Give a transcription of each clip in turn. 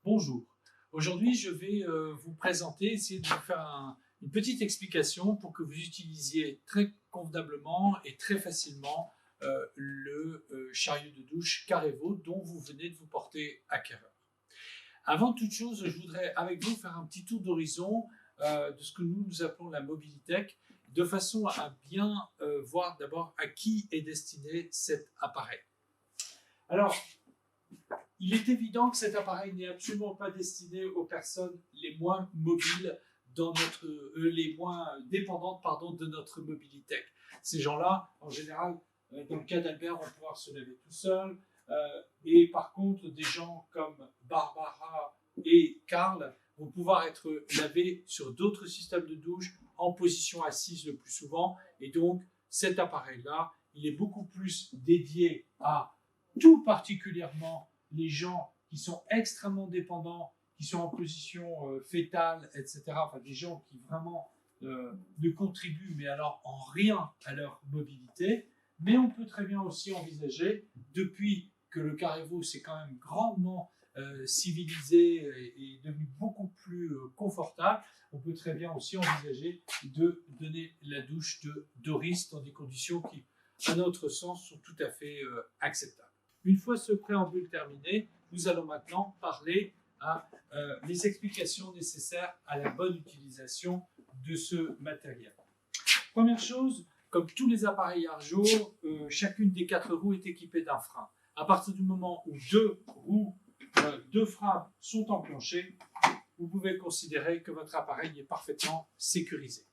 Bonjour, aujourd'hui je vais vous présenter, essayer de vous faire une petite explication pour que vous utilisiez très convenablement et très facilement le chariot de douche Carevo dont vous venez de vous porter acquéreur. Avant toute chose, je voudrais avec vous faire un petit tour d'horizon de ce que nous appelons la Mobilitech, de façon à bien voir d'abord à qui est destiné cet appareil. Alors, il est évident que cet appareil n'est absolument pas destiné aux personnes les moins mobiles, les moins dépendantes de notre Mobilitech. Ces gens-là, en général, dans le cas d'Albert, vont pouvoir se laver tout seuls. Et par contre, des gens comme Barbara et Karl vont pouvoir être lavés sur d'autres systèmes de douche en position assise le plus souvent. Et donc, cet appareil-là, il est beaucoup plus dédié à tout particulièrement les gens qui sont extrêmement dépendants, qui sont en position fétale, etc. Enfin, des gens qui vraiment ne contribuent, mais alors en rien à leur mobilité. Mais on peut très bien aussi envisager, depuis que le Carevo s'est quand même grandement civilisé et devenu beaucoup plus confortable, on peut très bien aussi envisager de donner la douche de Doris dans des conditions qui, à notre sens, sont tout à fait acceptables. Une fois ce préambule terminé, nous allons maintenant parler des explications nécessaires à la bonne utilisation de ce matériel. Première chose, comme tous les appareils Arjo, chacune des 4 roues est équipée d'un frein. À partir du moment où 2 freins sont enclenchés, vous pouvez considérer que votre appareil est parfaitement sécurisé.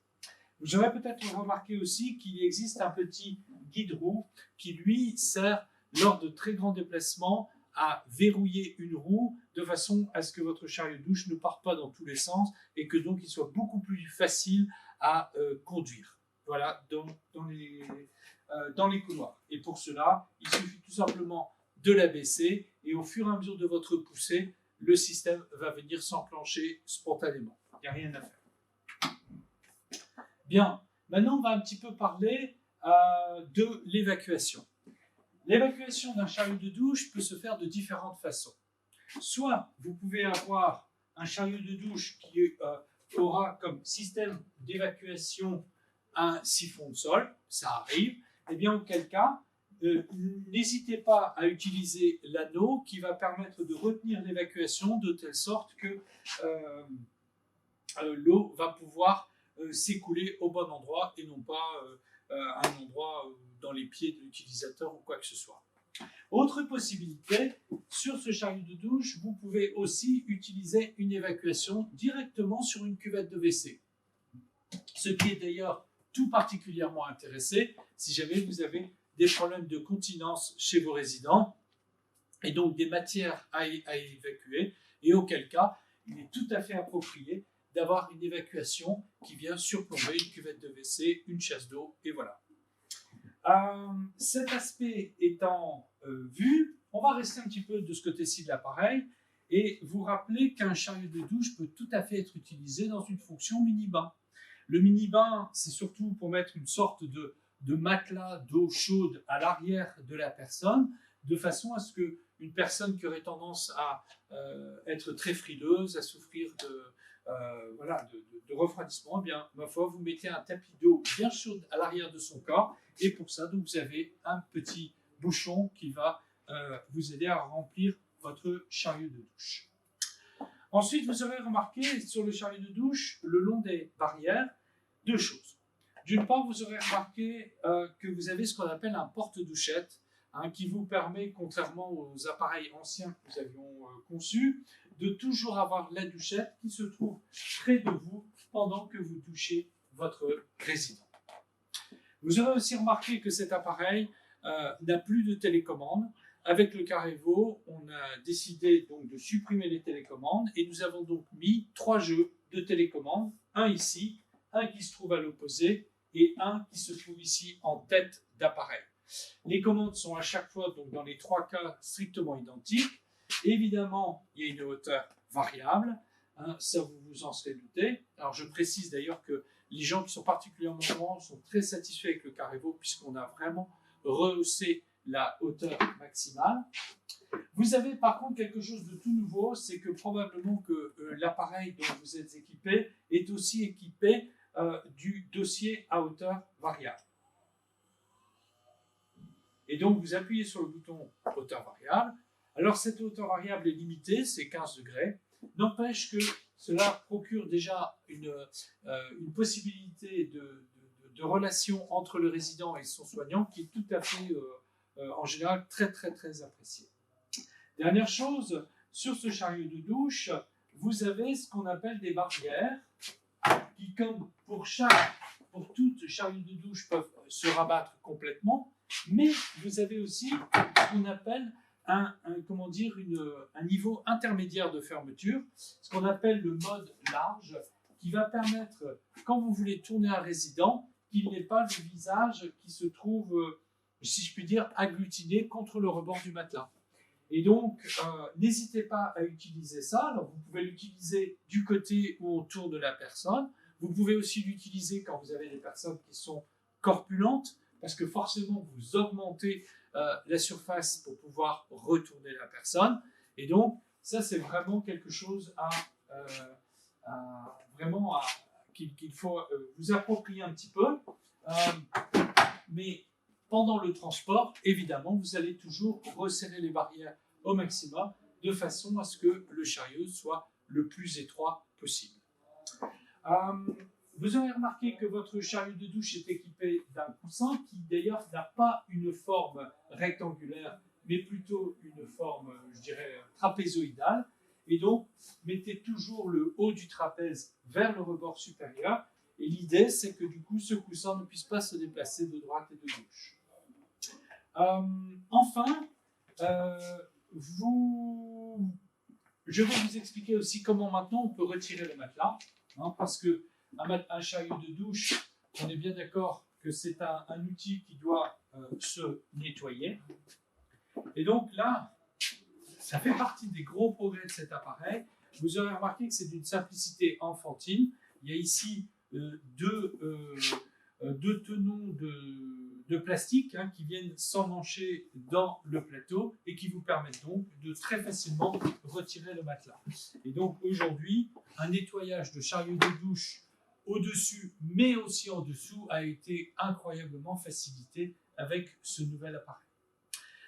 Vous aurez peut-être remarqué aussi qu'il existe un petit guide roue qui, lui, sert lors de très grands déplacements à verrouiller une roue de façon à ce que votre chariot de douche ne parte pas dans tous les sens et que donc il soit beaucoup plus facile à conduire. Voilà, dans les couloirs. Et pour cela, il suffit tout simplement de l'abaisser et au fur et à mesure de votre poussée, le système va venir s'enclencher spontanément. Il n'y a rien à faire. Bien, maintenant on va un petit peu parler de l'évacuation. L'évacuation d'un chariot de douche peut se faire de différentes façons. Soit vous pouvez avoir un chariot de douche qui aura comme système d'évacuation un siphon de sol, ça arrive, et bien auquel cas, n'hésitez pas à utiliser l'anneau qui va permettre de retenir l'évacuation de telle sorte que l'eau va pouvoir s'écouler au bon endroit et non pas à un endroit dans les pieds de l'utilisateur ou quoi que ce soit. Autre possibilité, sur ce chariot de douche, vous pouvez aussi utiliser une évacuation directement sur une cuvette de WC. Ce qui est d'ailleurs tout particulièrement intéressé si jamais vous avez des problèmes de continence chez vos résidents et donc des matières à évacuer, et auquel cas, il est tout à fait approprié d'avoir une évacuation qui vient surplomber une cuvette de WC, une chasse d'eau, et voilà. Cet aspect étant vu, on va rester un petit peu de ce côté-ci de l'appareil et vous rappeler qu'un chariot de douche peut tout à fait être utilisé dans une fonction mini-bain. Le mini-bain, c'est surtout pour mettre une sorte de matelas d'eau chaude à l'arrière de la personne, de façon à ce qu'une personne qui aurait tendance à être très frileuse, à souffrir de refroidissement, eh bien, ma foi, vous mettez un tapis d'eau bien chaude à l'arrière de son corps, et pour ça, donc, vous avez un petit bouchon qui va vous aider à remplir votre chariot de douche. Ensuite, vous aurez remarqué sur le chariot de douche, le long des barrières, 2 choses. D'une part, vous aurez remarqué que vous avez ce qu'on appelle un porte-douchette, qui vous permet, contrairement aux appareils anciens que nous avions conçus, de toujours avoir la douchette qui se trouve près de vous pendant que vous douchez votre résident. Vous aurez aussi remarqué que cet appareil n'a plus de télécommande. Avec le Carevo, on a décidé donc de supprimer les télécommandes et nous avons donc mis 3 jeux de télécommande, un ici, un qui se trouve à l'opposé et un qui se trouve ici en tête d'appareil. Les commandes sont à chaque fois, donc dans les 3 cas, strictement identiques. Évidemment, il y a une hauteur variable, ça vous vous en serez douté. Alors je précise d'ailleurs que les gens qui sont particulièrement grands sont très satisfaits avec le Carevo puisqu'on a vraiment rehaussé la hauteur maximale. Vous avez par contre quelque chose de tout nouveau, c'est que probablement que l'appareil dont vous êtes équipé est aussi équipé du dossier à hauteur variable. Et donc vous appuyez sur le bouton hauteur variable. Alors cette hauteur variable est limitée, c'est 15 degrés. N'empêche que cela procure déjà une possibilité de relation entre le résident et son soignant qui est tout à fait, en général, très appréciée. Dernière chose, sur ce chariot de douche, vous avez ce qu'on appelle des barrières qui, comme pour tout chariot de douche, peuvent se rabattre complètement, mais vous avez aussi ce qu'on appelle un niveau intermédiaire de fermeture, ce qu'on appelle le mode large, qui va permettre, quand vous voulez tourner un résident, qu'il n'ait pas le visage qui se trouve, si je puis dire, agglutiné contre le rebord du matelas. Et donc, n'hésitez pas à utiliser ça. Alors, vous pouvez l'utiliser du côté où on tourne la personne. Vous pouvez aussi l'utiliser quand vous avez des personnes qui sont corpulentes, parce que forcément, vous augmentez la surface pour pouvoir retourner la personne. Et donc, ça, c'est vraiment quelque chose qu'il faut vous approprier un petit peu. Mais pendant le transport, évidemment, vous allez toujours resserrer les barrières au maximum de façon à ce que le chariot soit le plus étroit possible. Vous aurez remarqué que votre chariot de douche est équipé d'un coussin qui d'ailleurs n'a pas une forme rectangulaire, mais plutôt une forme, je dirais, trapézoïdale. Et donc, mettez toujours le haut du trapèze vers le rebord supérieur. Et l'idée, c'est que du coup, ce coussin ne puisse pas se déplacer de droite et de gauche. Enfin, je vais vous expliquer aussi comment maintenant on peut retirer le matelas, parce que un chariot de douche, on est bien d'accord que c'est un outil qui doit se nettoyer. Et donc là, ça fait partie des gros progrès de cet appareil. Vous aurez remarqué que c'est d'une simplicité enfantine. Il y a ici deux tenons de plastique qui viennent s'emmancher dans le plateau et qui vous permettent donc de très facilement retirer le matelas. Et donc aujourd'hui, un nettoyage de chariot de douche au-dessus, mais aussi en dessous, a été incroyablement facilité avec ce nouvel appareil.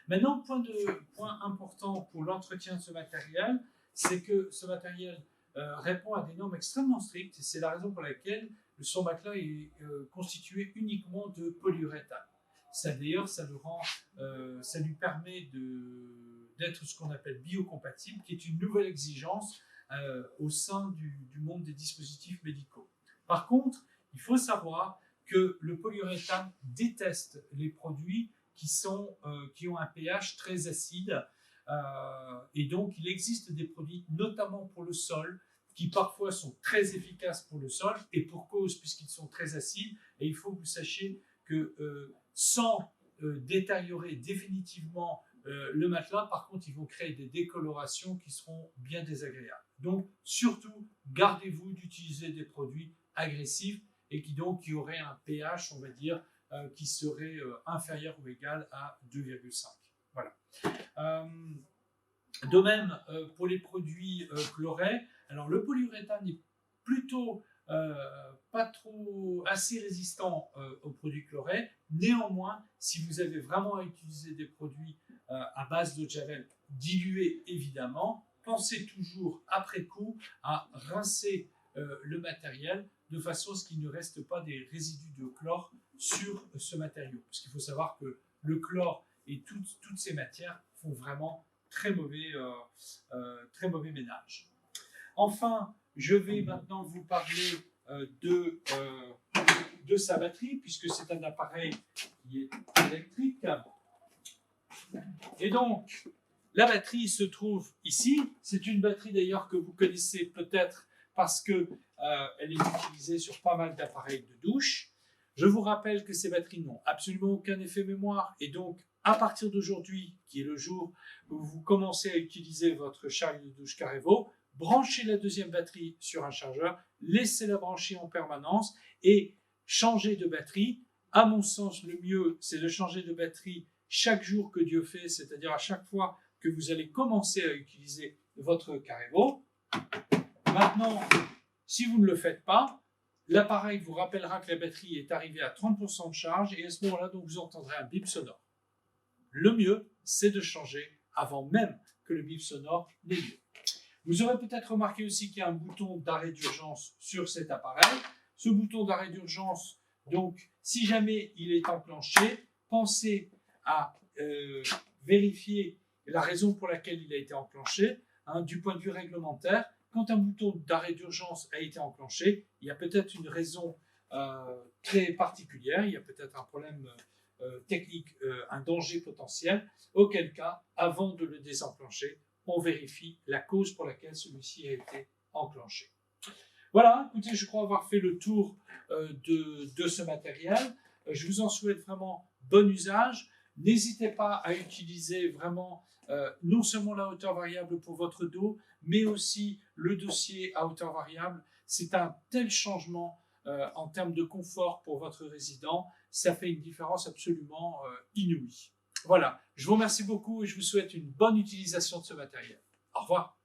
Maintenant, point important pour l'entretien de ce matériel, c'est que ce matériel répond à des normes extrêmement strictes, et c'est la raison pour laquelle son matelas est constitué uniquement de polyuréthane. Ça d'ailleurs, ça lui permet d'être ce qu'on appelle biocompatible, qui est une nouvelle exigence au sein du monde des dispositifs médicaux. Par contre, il faut savoir que le polyuréthane déteste les produits qui ont un pH très acide, et donc il existe des produits, notamment pour le sol, qui parfois sont très efficaces pour le sol, et pour cause, puisqu'ils sont très acides, et il faut que vous sachiez que sans détériorer définitivement le matelas, par contre, ils vont créer des décolorations qui seront bien désagréables. Donc, surtout, gardez-vous d'utiliser des produits agressifs et qui auraient un pH, on va dire, qui serait inférieur ou égal à 2,5. Voilà. De même, pour les produits chlorés, alors le polyuréthane est plutôt pas trop assez résistant aux produits chlorés. Néanmoins, si vous avez vraiment à utiliser des produits à base d'eau de javel diluée, évidemment, pensez toujours après coup à rincer le matériel de façon à ce qu'il ne reste pas des résidus de chlore sur ce matériau. Parce qu'il faut savoir que le chlore et toutes ces matières font vraiment très mauvais ménage. Enfin, je vais maintenant vous parler de sa batterie, puisque c'est un appareil qui est électrique. Et donc, la batterie se trouve ici. C'est une batterie d'ailleurs que vous connaissez peut-être parce qu'elle est utilisée sur pas mal d'appareils de douche. Je vous rappelle que ces batteries n'ont absolument aucun effet mémoire, et donc à partir d'aujourd'hui, qui est le jour où vous commencez à utiliser votre chariot de douche Carevo, branchez la deuxième batterie sur un chargeur, laissez-la brancher en permanence et changez de batterie. À mon sens, le mieux, c'est de changer de batterie chaque jour que Dieu fait, c'est-à-dire à chaque fois que vous allez commencer à utiliser votre Carrero. Maintenant, si vous ne le faites pas, l'appareil vous rappellera que la batterie est arrivée à 30% de charge et à ce moment-là, donc, vous entendrez un bip sonore. Le mieux, c'est de changer avant même que le bip sonore n'ait lieu. Vous aurez peut-être remarqué aussi qu'il y a un bouton d'arrêt d'urgence sur cet appareil. Ce bouton d'arrêt d'urgence, donc, si jamais il est enclenché, pensez à vérifier la raison pour laquelle il a été enclenché. Du point de vue réglementaire, quand un bouton d'arrêt d'urgence a été enclenché, il y a peut-être une raison très particulière, il y a peut-être un problème technique, un danger potentiel, auquel cas, avant de le désenclencher, on vérifie la cause pour laquelle celui-ci a été enclenché. Voilà, écoutez, je crois avoir fait le tour de ce matériel. Je vous en souhaite vraiment bon usage. N'hésitez pas à utiliser vraiment non seulement la hauteur variable pour votre dos, mais aussi le dossier à hauteur variable. C'est un tel changement en termes de confort pour votre résident. Ça fait une différence absolument inouïe. Voilà, je vous remercie beaucoup et je vous souhaite une bonne utilisation de ce matériel. Au revoir.